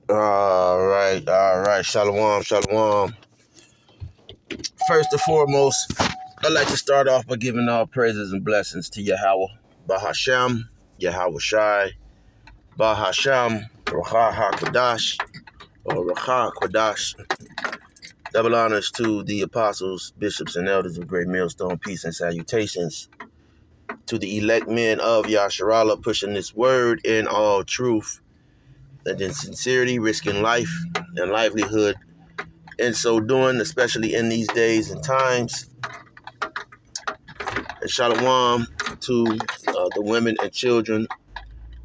All right. Shalom, shalom. First and foremost, I'd like to start off by giving all praises and blessings to Yahweh, Bahashem, Yahweh Shai, Bahashem, Raha HaKadash, or Raha Kwadash. Double honors to the apostles, bishops, and elders of Great Millstone. Peace and salutations to the elect men of Yasharallah, pushing this word in all truth and in sincerity, risking life and livelihood in so doing, especially in these days and times. And shalom to the women and children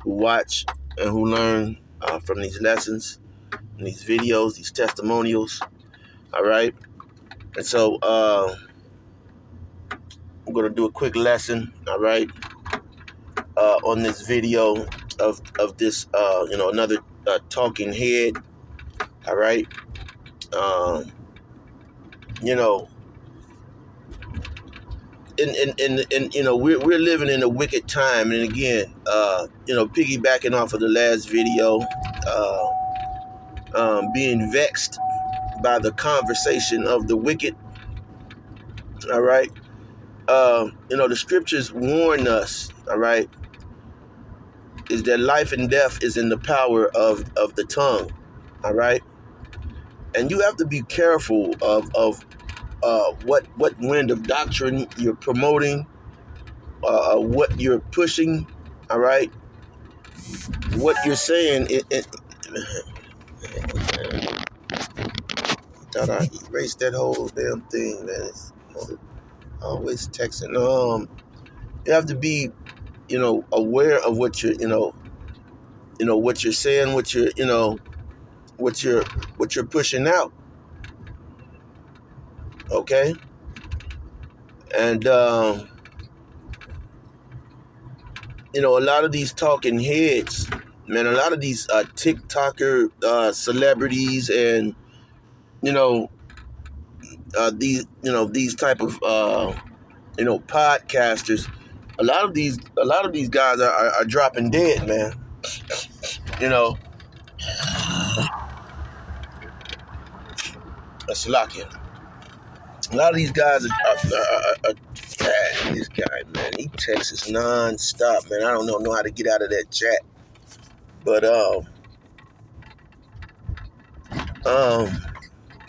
who watch and who learn from these lessons, and these videos, these testimonials. All right. And so I'm going to do a quick lesson. All right. On this video of this, another talking head. All right. Um, you know, we're living in a wicked time, and again, piggybacking off of the last video, being vexed by the conversation of the wicked. All right, the scriptures warn us. All right, is that life and death is in the power of the tongue. All right, and you have to be careful of what wind of doctrine you're promoting, what you're pushing. All right, what you're saying. Thought I erased that whole damn thing, man. It's always texting. You have to be, aware of what you're, what you're saying, what you're pushing out. Okay, and a lot of these talking heads, man. A lot of these TikToker celebrities and these type of podcasters. A lot of these guys are dropping dead, man. That's lucky. A lot of these guys this guy, man, he texts non-stop, man. I don't know how to get out of that chat. But I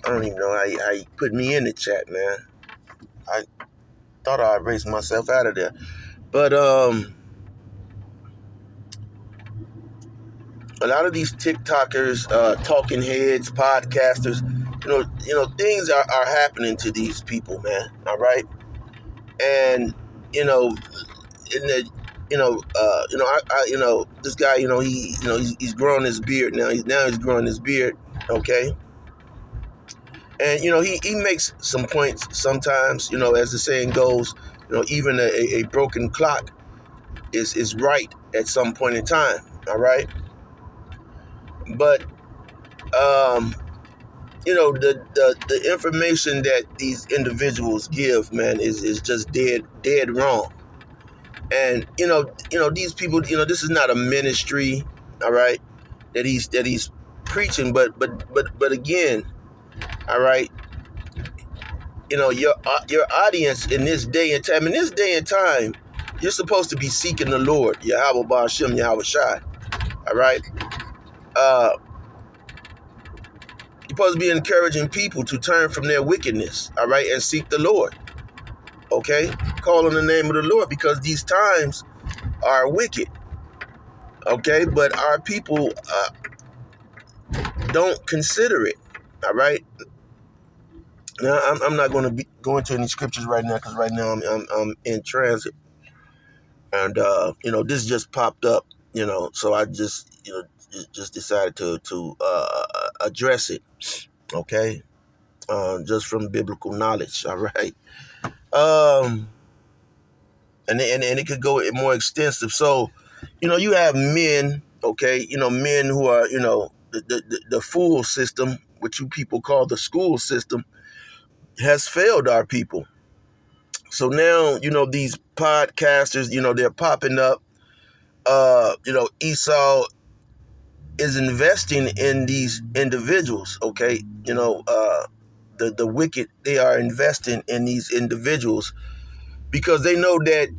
don't even know how he put me in the chat, man. I thought I erased myself out of there. But a lot of these TikTokers, talking heads, podcasters, things are happening to these people, man. All right, and in the this guy, he's growing his beard now. He's growing his beard, okay. And he makes some points sometimes. As the saying goes, even a broken clock is right at some point in time. All right, but the information that these individuals give, man, is just dead wrong. And these people, this is not a ministry, all right, that he's preaching, but again, all right, your audience in this day and time, you're supposed to be seeking the Lord, Yahweh Ba'ashem, Yahweh Shai, all right. You're supposed to be encouraging people to turn from their wickedness, all right, and seek the Lord, okay. Call on the name of the Lord, because these times are wicked, okay. But our people don't consider it, all right. Now I'm not going to be going to any scriptures right now, because right now I'm in transit, and this just popped up, so I just just decided to address it, okay, just from biblical knowledge, all right. And it could go more extensive. So, you have men, okay, men who are, the fool system, which you people call the school system, has failed our people. So now, these podcasters, they're popping up. Esau is investing in these individuals, okay? The wicked, they are investing in these individuals because they know that,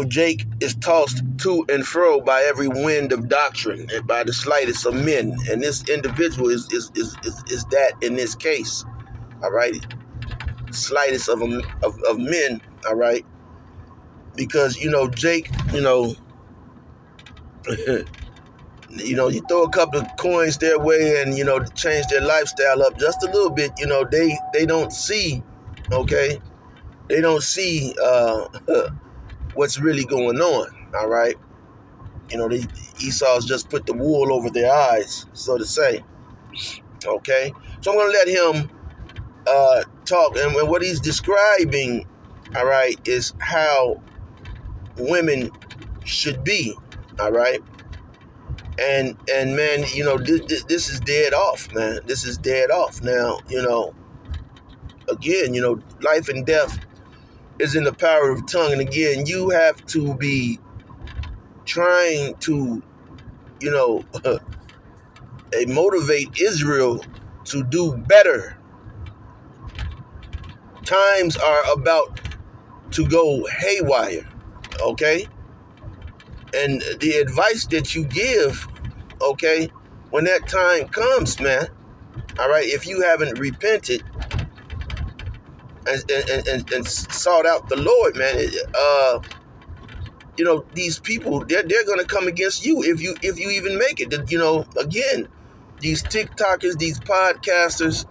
Jake is tossed to and fro by every wind of doctrine and by the slightest of men. And this individual is that in this case, all right? Slightest of men, all right? Because, Jake, you throw a couple of coins their way and, change their lifestyle up just a little bit, they don't see, okay? They don't see what's really going on, all right? Esau's just put the wool over their eyes, so to say, okay? So I'm going to let him talk, and what he's describing, all right, is how women should be, all right? And man, this is dead off, man. This is dead off. Now, again, life and death is in the power of the tongue. And again, you have to be trying to, motivate Israel to do better. Times are about to go haywire, okay? And the advice that you give, okay, when that time comes, man, all right, if you haven't repented and sought out the Lord, man, these people, they're going to come against you if you even make it. Again, these TikTokers, these podcasters,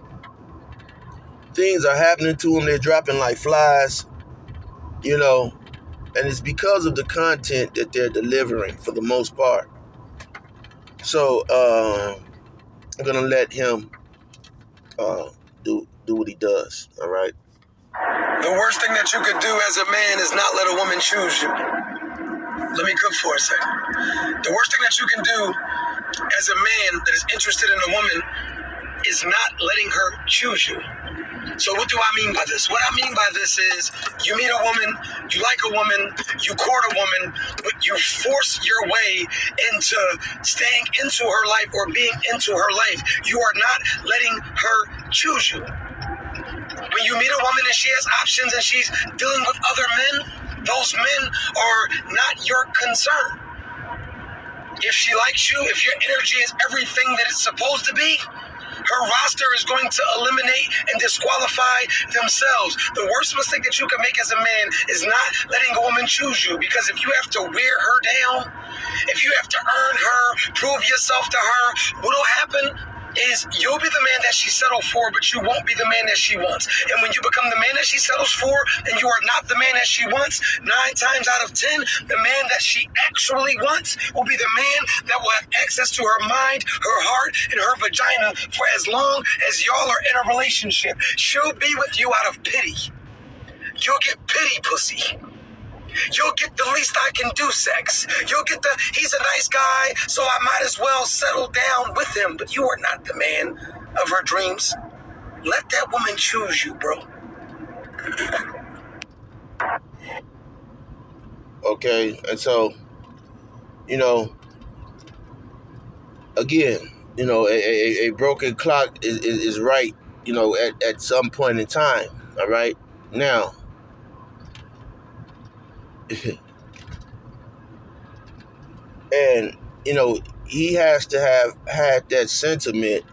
things are happening to them. They're dropping like flies, and it's because of the content that they're delivering for the most part. So I'm gonna let him do what he does. All right. The worst thing that you could do as a man is not let a woman choose you. Let me cook for a second. The worst thing that you can do as a man that is interested in a woman is not letting her choose you. So what do I mean by this? What I mean by this is you meet a woman, you like a woman, you court a woman, but you force your way into staying into her life or being into her life. You are not letting her choose you. When you meet a woman and she has options and she's dealing with other men, those men are not your concern. If she likes you, if your energy is everything that it's supposed to be, her roster is going to eliminate and disqualify themselves. The worst mistake that you can make as a man is not letting a woman choose you, because if you have to wear her down, if you have to earn her, prove yourself to her, what'll happen is you'll be the man that she settled for, but you won't be the man that she wants. And when you become the man that she settles for and you are not the man that she wants, 9 times out of 10, the man that she actually wants will be the man that will have access to her mind, her heart, and her vagina for as long as y'all are in a relationship. She'll be with you out of pity. You'll get pity pussy. You'll get the least I can do sex. You'll get the, he's a nice guy, so I might as well settle down with him. But you are not the man of her dreams. Let that woman choose you, bro. Okay, and so, again, a broken clock is right, at some point in time, all right? Now, and, he has to have had that sentiment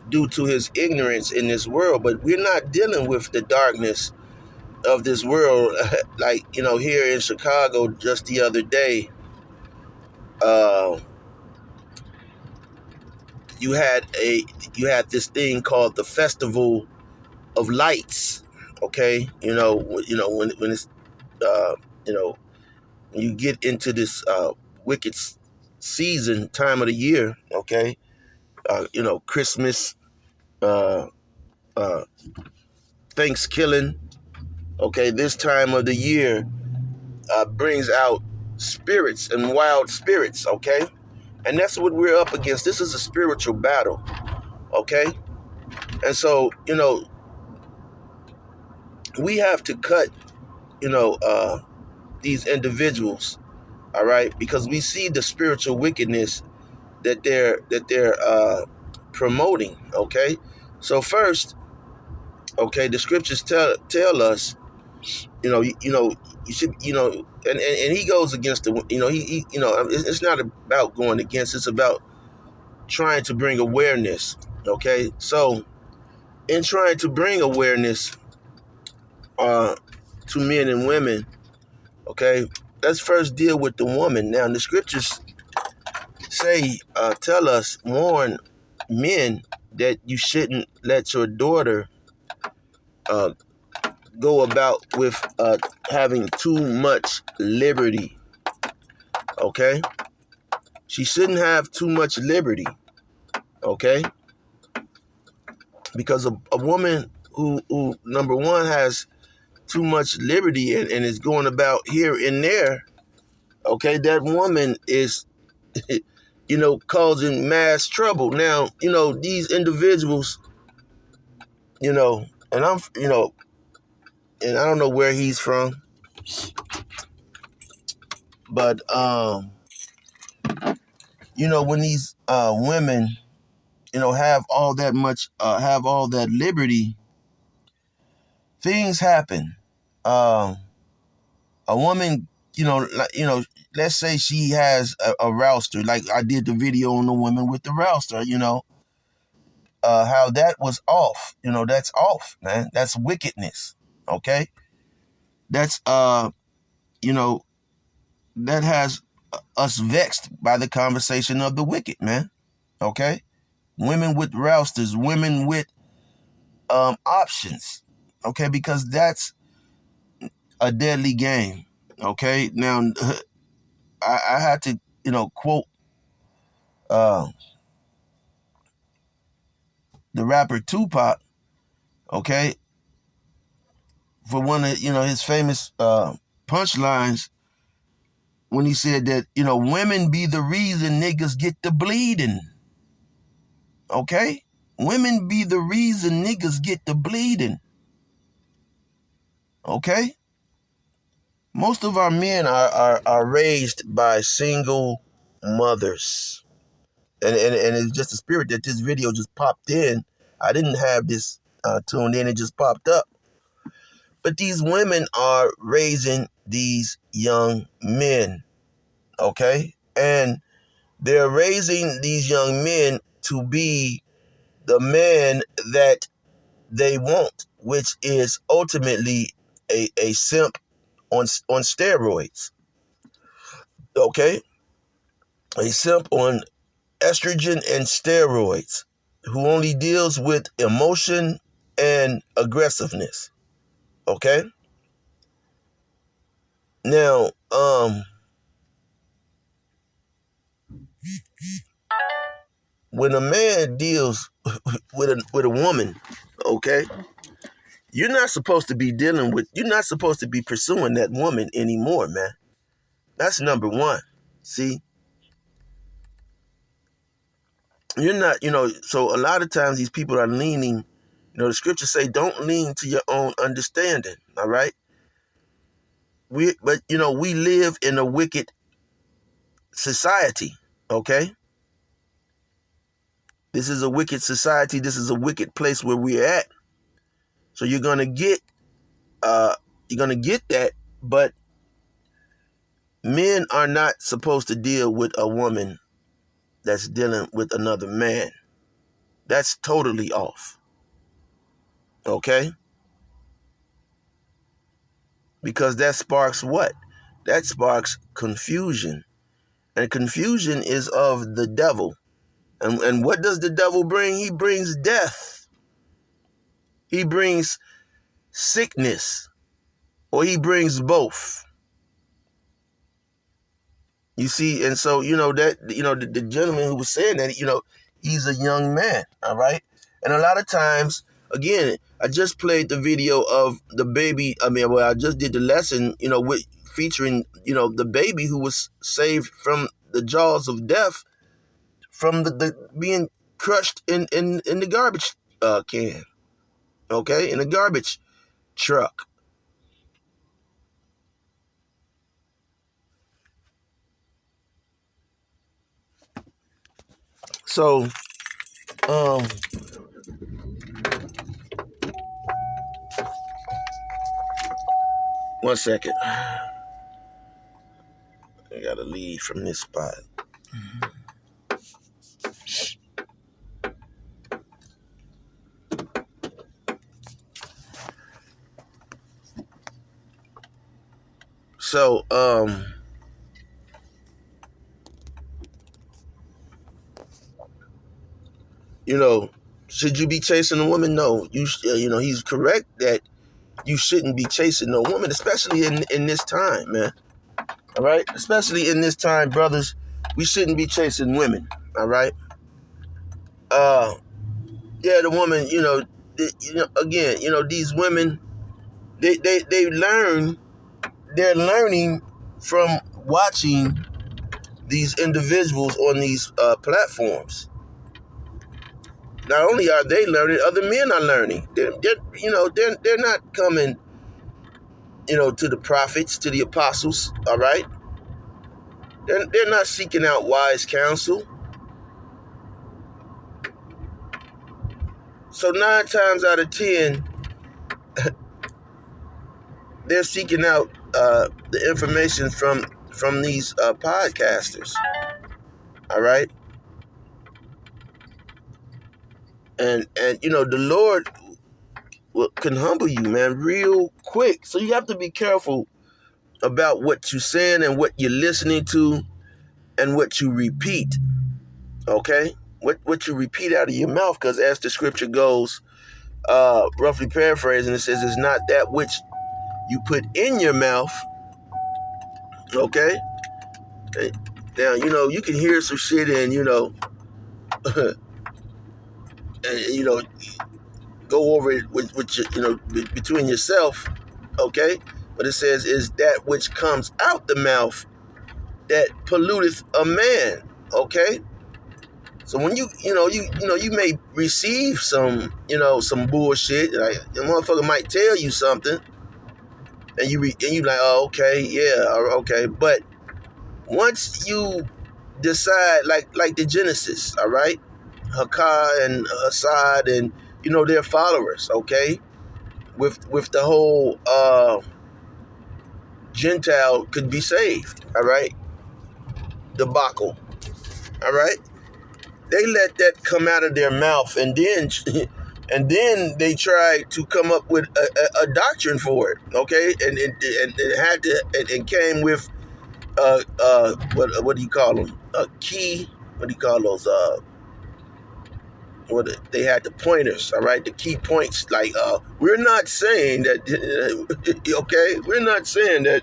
due to his ignorance in this world, but we're not dealing with the darkness of this world. Like, here in Chicago just the other day, you had this thing called the Festival of Lights, okay? When it's, when you get into this wicked season, time of the year, okay? Christmas, Thanksgiving, okay? This time of the year brings out spirits and wild spirits, okay? And that's what we're up against. This is a spiritual battle, okay? And so, we have to cut, these individuals, all right? Because we see the spiritual wickedness they're promoting. Okay, so first, okay, the scriptures tell us, you should, and he goes against the, it's not about going against, it's about trying to bring awareness. Okay, so in trying to bring awareness to men and women, okay, let's first deal with the woman. Now, the scriptures tell us, warn men that you shouldn't let your daughter uh, go about with having too much liberty. Okay, she shouldn't have too much liberty. Okay, because a woman who number one has too much liberty and is going about here and there. Okay, that woman is causing mass trouble. Now, these individuals, and and I don't know where he's from, but when these women, have all that liberty, things happen. A woman, let's say she has a rouster, like I did the video on the woman with the rouster, how that was off. That's off, man. That's wickedness. Okay. That's, that has us vexed by the conversation of the wicked, man. Okay. Women with rousters, women with options. Okay. Because that's a deadly game. Okay. Now, I had to, quote the rapper Tupac, okay, for one of his famous punchlines when he said that women be the reason niggas get the bleeding. Okay, women be the reason niggas get the bleeding. Okay, most of our men are raised by single mothers, and it's just a spirit that this video just popped in. I didn't have this tuned in; it just popped up. But these women are raising these young men, okay? And they're raising these young men to be the man that they want, which is ultimately a simp on steroids, okay? A simp on estrogen and steroids who only deals with emotion and aggressiveness, okay? Now, when a man deals with a woman, okay, you're not supposed to be pursuing that woman anymore, man. That's number one. See, you're not, so a lot of times these people are leaning, the scriptures say, don't lean to your own understanding. All right. We live in a wicked society. Okay. This is a wicked society. This is a wicked place where we're at. So you're going to get that, but men are not supposed to deal with a woman that's dealing with another man. That's totally off. Okay? Because that sparks what? That sparks confusion. And confusion is of the devil. And what does the devil bring? He brings death. He brings sickness. Or he brings both. You see, and so, the gentleman who was saying that, he's a young man, all right? And a lot of times, again, I just played the video of the baby. I just did the lesson, featuring, the baby who was saved from the jaws of death from the being crushed in the garbage can, okay, in a garbage truck. So, 1 second. I gotta leave from this spot. So, should you be chasing a woman? No, he's correct that you shouldn't be chasing no woman, especially in this time, man. All right, especially in this time, brothers, we shouldn't be chasing women. All right. The woman, again, these women, they learn. They're learning from watching these individuals on these platforms. Not only are they learning, other men are learning. They're not coming, to the prophets, to the apostles. All right. They're not seeking out wise counsel. So 9 times out of 10, they're seeking out the information from these podcasters. All right. And the Lord can humble you, man, real quick. So you have to be careful about what you're saying and what you're listening to and what you repeat. Okay? What you repeat out of your mouth, because as the scripture goes, roughly paraphrasing, it says it's not that which you put in your mouth. Okay? Now, you can hear some shit and, and, go over it with your, between yourself. Okay? But it says is that which comes out the mouth that polluteth a man. Okay? So when you may receive some bullshit, like the motherfucker might tell you something, and you like, oh, okay, yeah, okay. But once you decide, like the Genesis, all right, Hakah and Assad and their followers, okay, with the whole Gentile could be saved, all right, debacle, all right. They let that come out of their mouth, and then they tried to come up with a doctrine for it, okay? And it had to, and came with what do you call them? A key. What do you call those? They had the pointers, all right? The key points, like we're not saying that, okay? We're not saying that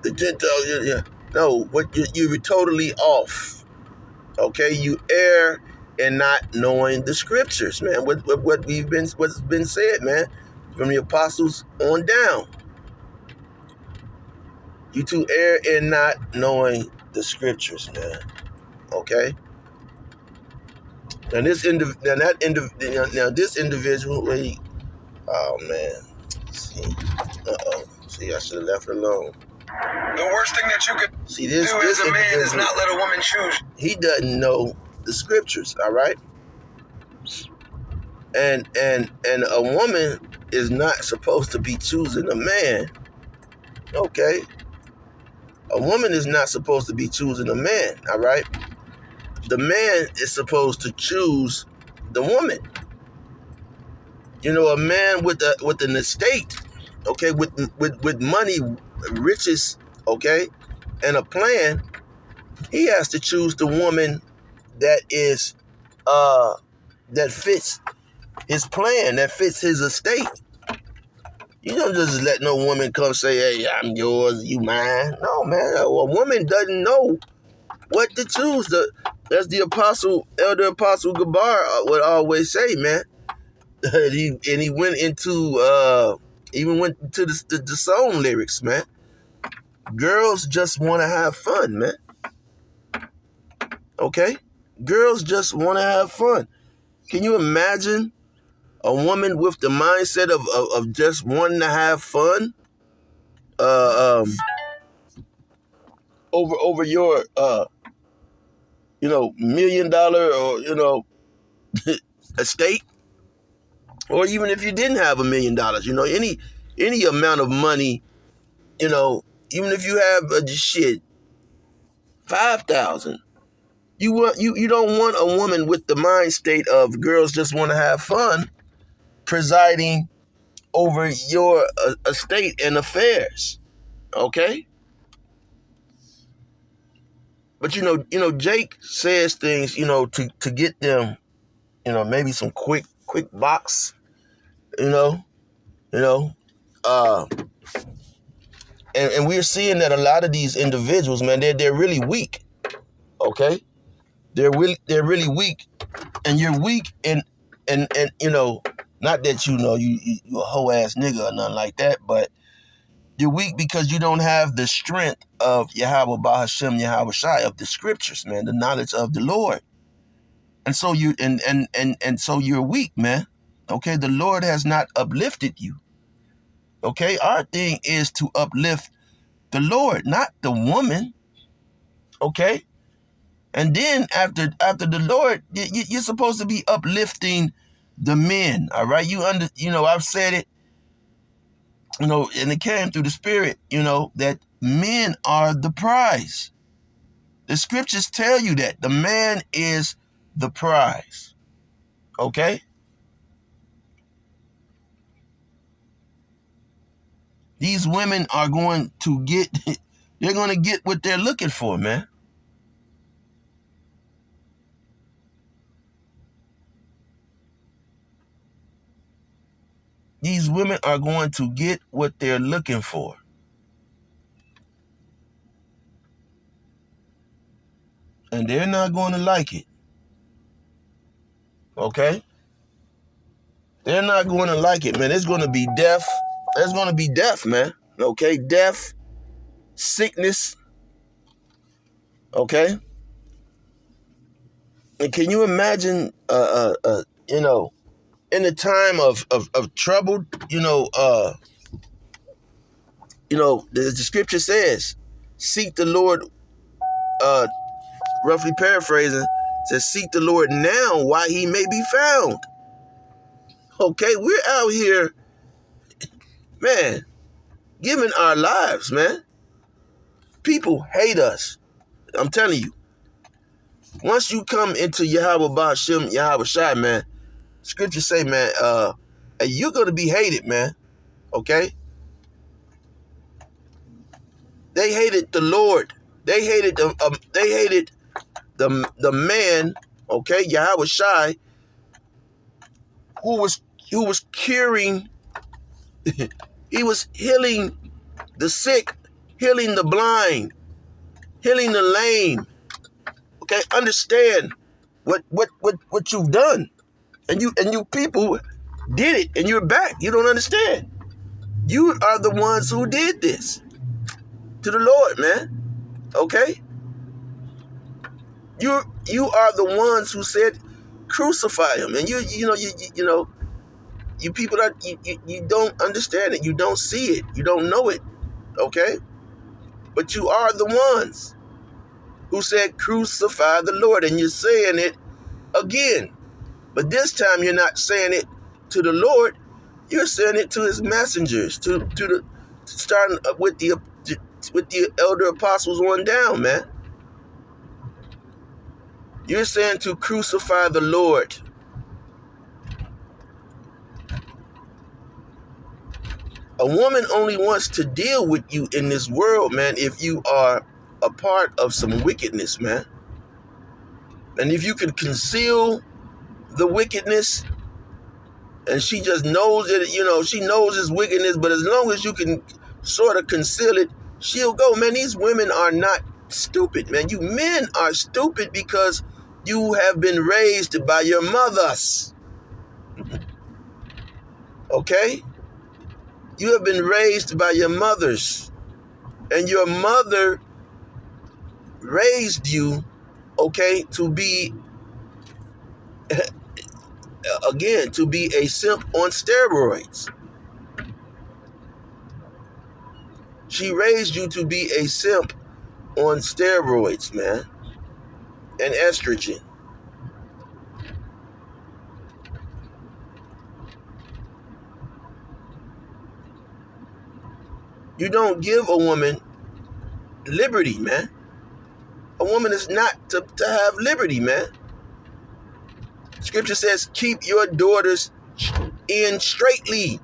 the Gentiles. No, you were totally off. Okay, you err in not knowing the scriptures, man. What's been said, man, from the apostles on down. You two err in not knowing the scriptures, man. Okay. And this individual, oh man, see, I should have left it alone. The worst thing that you could do as a man is not let a woman choose. He doesn't know the scriptures, all right? And a woman is not supposed to be choosing a man. Okay? A woman is not supposed to be choosing a man, all right? The man is supposed to choose the woman. A man with an estate, okay, with money, riches, okay, and a plan, he has to choose the woman that is that fits his plan, that fits his estate. You don't just let no woman come say, hey, I'm yours, you mine. No, man, a woman doesn't know what to choose. That's the Elder Apostle Gabar would always say, man. He went into even went into the song lyrics, man. Girls just want to have fun, man. Okay? Girls just want to have fun. Can you imagine a woman with the mindset of just wanting to have fun? Over your $1 million or, estate, or even if you didn't have $1 million, any amount of money, even if you have 5,000, you don't want a woman with the mind state of girls just want to have fun presiding over your estate and affairs, okay? But Jake says things, to get them, maybe some quick box, and we're seeing that a lot of these individuals, man, they're really weak, okay? They're really weak, and you're weak and not that you a hoe ass nigga or nothing like that, but you're weak because you don't have the strength of Yahweh Bahashem Yahweh Shai, of the scriptures, man, the knowledge of the Lord. And so so you're weak, man. Okay, the Lord has not uplifted you. Okay, our thing is to uplift the Lord, not the woman. Okay, and then after the Lord, you're supposed to be uplifting the men. All right, I've said it, and it came through the Spirit, that men are the prize. The scriptures tell you that the man is the prize. Okay? These women are going to get, they're going to get what they're looking for, man. These women are going to get what they're looking for. And they're not going to like it. Okay? They're not going to like it, man. It's going to be death. There's going to be death, man. Okay? Death, sickness. Okay? And can you imagine, in the time of trouble, the scripture says, seek the Lord, roughly paraphrasing, says, seek the Lord now while he may be found. Okay, we're out here, man, giving our lives, man. People hate us. I'm telling you. Once you come into Yahweh Bahashem, Yahweh Shai, man, scriptures say, man, you're going to be hated, man. Okay? They hated the Lord. They hated the man, okay, Yahweh Shai, who was curing, he was healing the sick, healing the blind, healing the lame. Okay, understand what you've done. And you people did it, and you're back. You don't understand. You are the ones who did this to the Lord, man. Okay? You are the ones who said crucify him. And you people you don't understand it. You don't see it. You don't know it. Okay? But you are the ones who said crucify the Lord, and you're saying it again. But this time you're not saying it to the Lord. You're saying it to his messengers, starting with the elder apostles on down, man. You're saying to crucify the Lord. A woman only wants to deal with you in this world, man, if you are a part of some wickedness, man. And if you can conceal the wickedness, and she just knows that, she knows it's wickedness, but as long as you can sort of conceal it, she'll go. Man, these women are not stupid, man. You men are stupid because you have been raised by your mothers. Okay? You have been raised by your mothers. And your mother raised you, okay, to be, again, to be a simp on steroids. She raised you to be a simp on steroids, man. and estrogen. You don't give a woman liberty, man. A woman is not to have liberty, man. Scripture says, keep your daughters in straightly.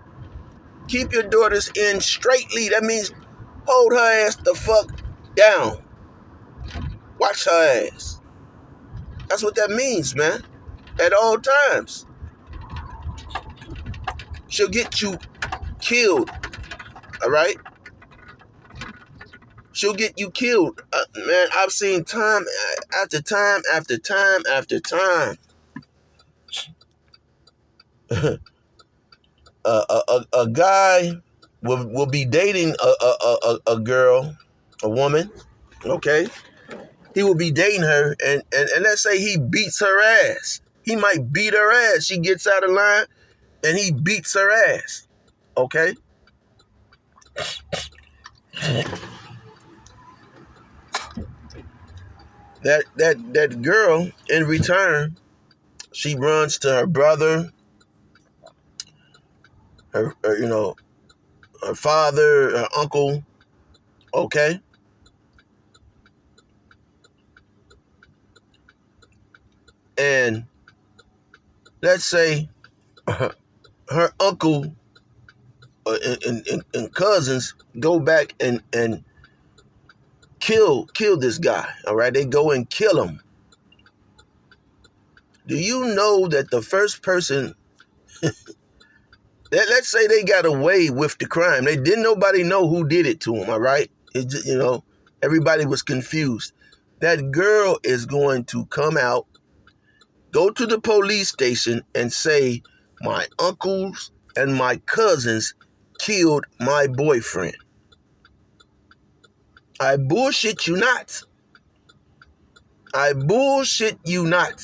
Keep your daughters in straightly. That means hold her ass the fuck down. Watch her ass. That's what that means, man. At all times. She'll get you killed. All right? She'll get you killed. Man, I've seen time after time after time after time. A guy will be dating a girl, a woman, okay? He will be dating her, and let's say he beats her ass. He might beat her ass. She gets out of line, and he beats her ass, okay? That girl, in return, she runs to her brother, her her father, her uncle, okay? And let's say her uncle and cousins go back and kill this guy, all right? They go and kill him. Do you know that the first person, let's say they got away with the crime. Didn't nobody know who did it to him, all right? It just, everybody was confused. That girl is going to come out, go to the police station and say, my uncles and my cousins killed my boyfriend. I bullshit you not. I bullshit you not.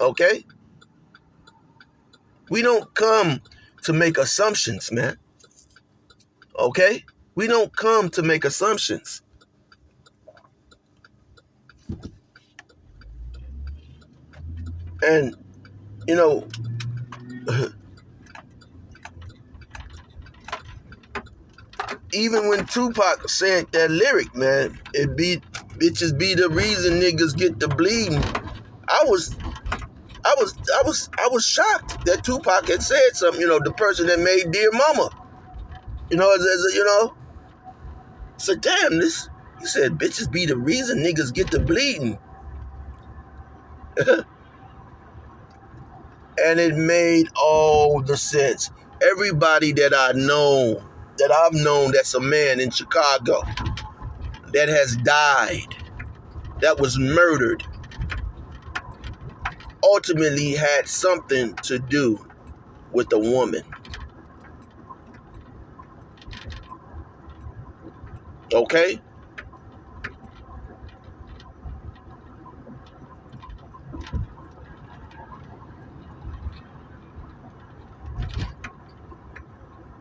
Okay? We don't come to make assumptions, man. Okay? We don't come to make assumptions. And, even when Tupac said that lyric, man, it be bitches be the reason niggas get the bleeding. I was shocked that Tupac had said something, the person that made Dear Mama. So damn, this, he said, bitches be the reason niggas get the bleeding. And it made all the sense. Everybody that I've known that's a man in Chicago that has died, that was murdered, ultimately had something to do with a woman. Okay?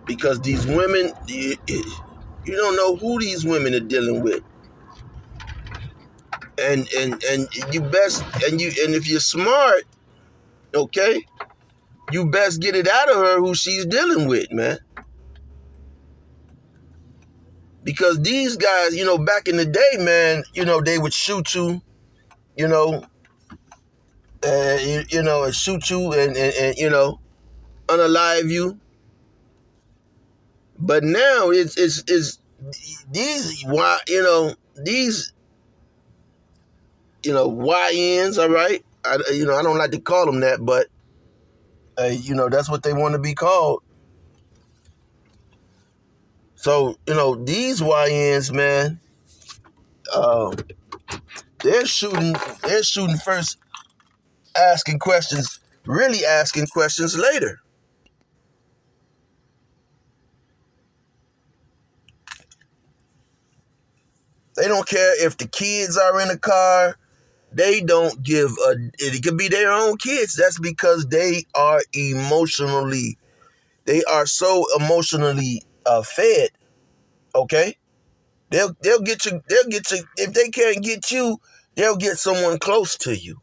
Because these women, you don't know who these women are dealing with. And you best, and if you're smart, okay, you best get it out of her who she's dealing with, man. Because these guys, back in the day, man, they would shoot you, and shoot you and unalive you. But now it's these YNs, all right? I don't like to call them that, but that's what they want to be called. So, these YNs, man, they're shooting first, asking questions, really asking questions later. They don't care if the kids are in the car. They don't give it could be their own kids. That's because they are so emotionally fed. Okay? They'll get you if they can't get you, They'll get someone close to you.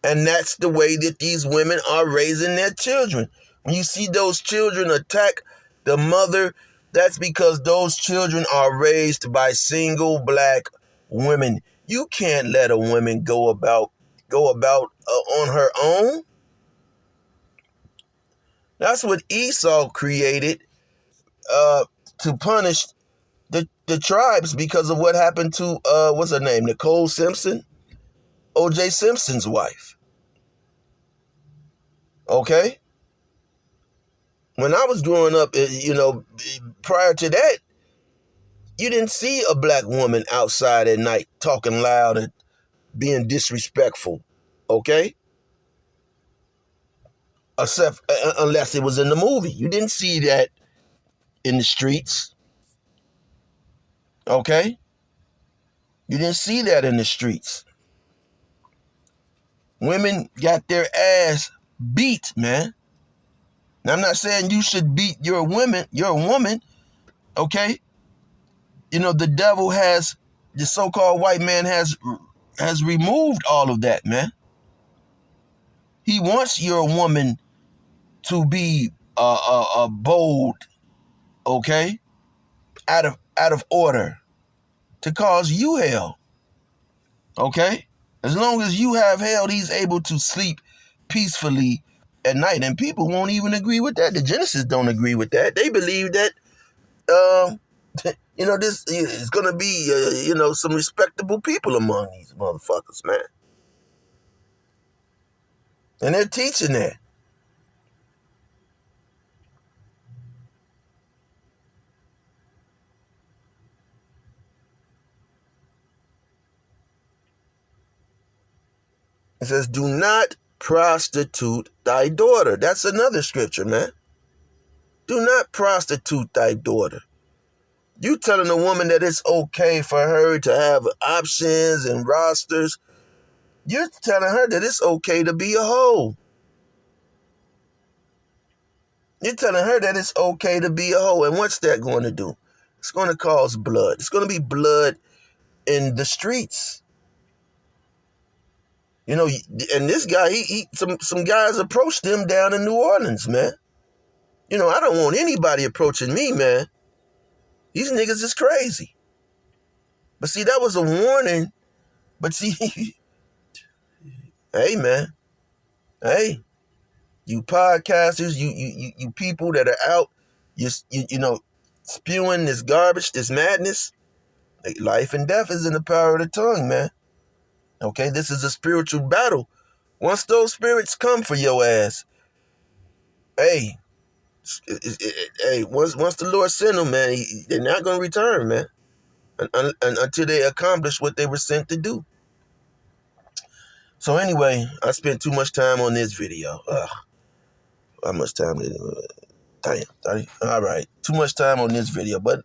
And that's the way that these women are raising their children. When you see those children attack the mother, that's because those children are raised by single black women. You can't let a woman go about on her own. That's what Esau created to punish the tribes because of what happened to what's her name, Nicole Simpson, O.J. Simpson's wife. Okay. When I was growing up, prior to that, you didn't see a black woman outside at night talking loud and being disrespectful, okay? Except unless it was in the movie. You didn't see that in the streets, okay? You didn't see that in the streets. Women got their ass beat, man. Now, I'm not saying you should beat your women. You're a woman, okay? The devil has, the so-called white man has removed all of that, man. He wants your woman to be bold, okay, out of order, to cause you hell, okay. As long as you have hell, he's able to sleep peacefully at night, and people won't even agree with that. The Genesis don't agree with that. They believe that, this is gonna be, some respectable people among these motherfuckers, man, and they're teaching that. It says, do not prostitute thy daughter. That's another scripture, man. Do not prostitute thy daughter. You telling a woman that it's okay for her to have options and rosters. You're telling her that it's okay to be a hoe. You're telling her that it's okay to be a hoe. And what's that going to do? It's going to cause blood. It's going to be blood in the streets. And this guy, some guys approached him down in New Orleans, man. I don't want anybody approaching me, man. These niggas is crazy. But see, that was a warning. But see, hey, man. Hey, you podcasters, you people that are out, spewing this garbage, this madness. Life and death is in the power of the tongue, man. Okay, this is a spiritual battle. Once those spirits come for your ass, hey, once the Lord send them, man, they're not going to return, man, until they accomplish what they were sent to do. So anyway, I spent too much time on this video. How much time? Damn, 30. All right, too much time on this video. But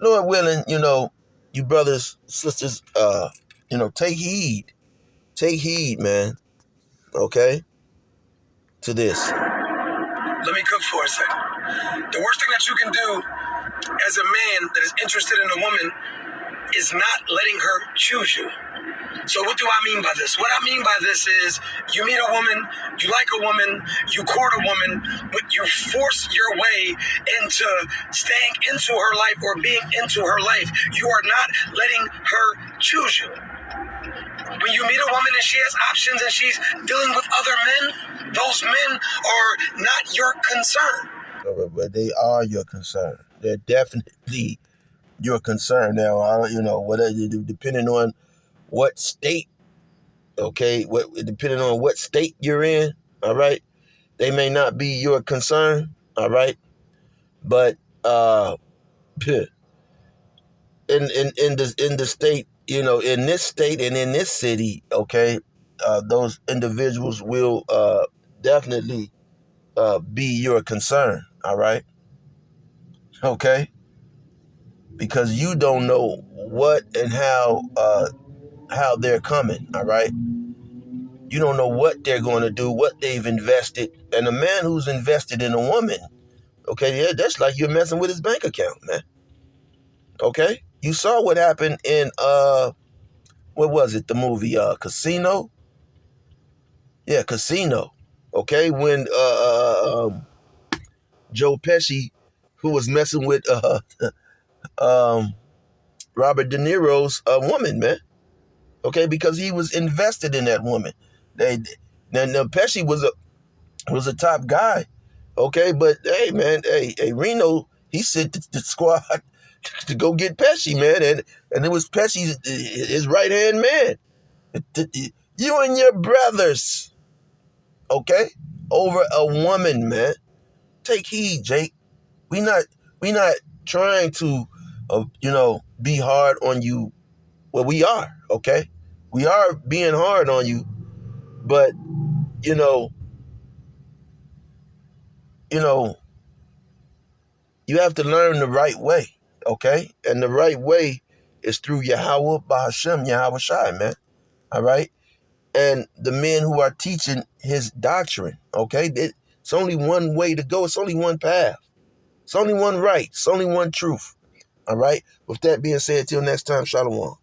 Lord willing, you brothers, sisters, take heed. Take heed, man. Okay? To this. Let me cook for a second. The worst thing that you can do as a man that is interested in a woman is not letting her choose you. So what do I mean by this? What I mean by this is you meet a woman, you like a woman, you court a woman, but you force your way into staying into her life or being into her life. You are not letting her choose you. When you meet a woman and she has options and she's dealing with other men, those men are not your concern. But they are your concern. They're definitely your concern. Now, depending on what state, okay, depending on what state you're in, all right, they may not be your concern, all right, but in the state, in this state and in this city, okay, those individuals will definitely be your concern, all right, okay, because you don't know what and how they're coming, all right. You don't know what they're going to do, what they've invested. And a man who's invested in a woman, okay, yeah, that's like you're messing with his bank account, man. Okay? You saw what happened in what was it? The movie Casino? Yeah, Casino. Okay, when Joe Pesci, who was messing with Robert De Niro's woman, man. Okay, because he was invested in that woman. Now Pesci was a top guy. Okay, but hey, man, hey, Reno, he sent the squad to go get Pesci, man, and it was Pesci's his right hand man. You and your brothers, okay, over a woman, man. Take heed, Jake. We not trying to, be hard on you. Well, we are, okay. We are being hard on you, but you know, you have to learn the right way, okay? And the right way is through Yahweh Bahashem, Yahweh Shai, man. All right? And the men who are teaching his doctrine, okay? It's only one way to go. It's only one path. It's only one right. It's only one truth. All right? With that being said, till next time, Shalom.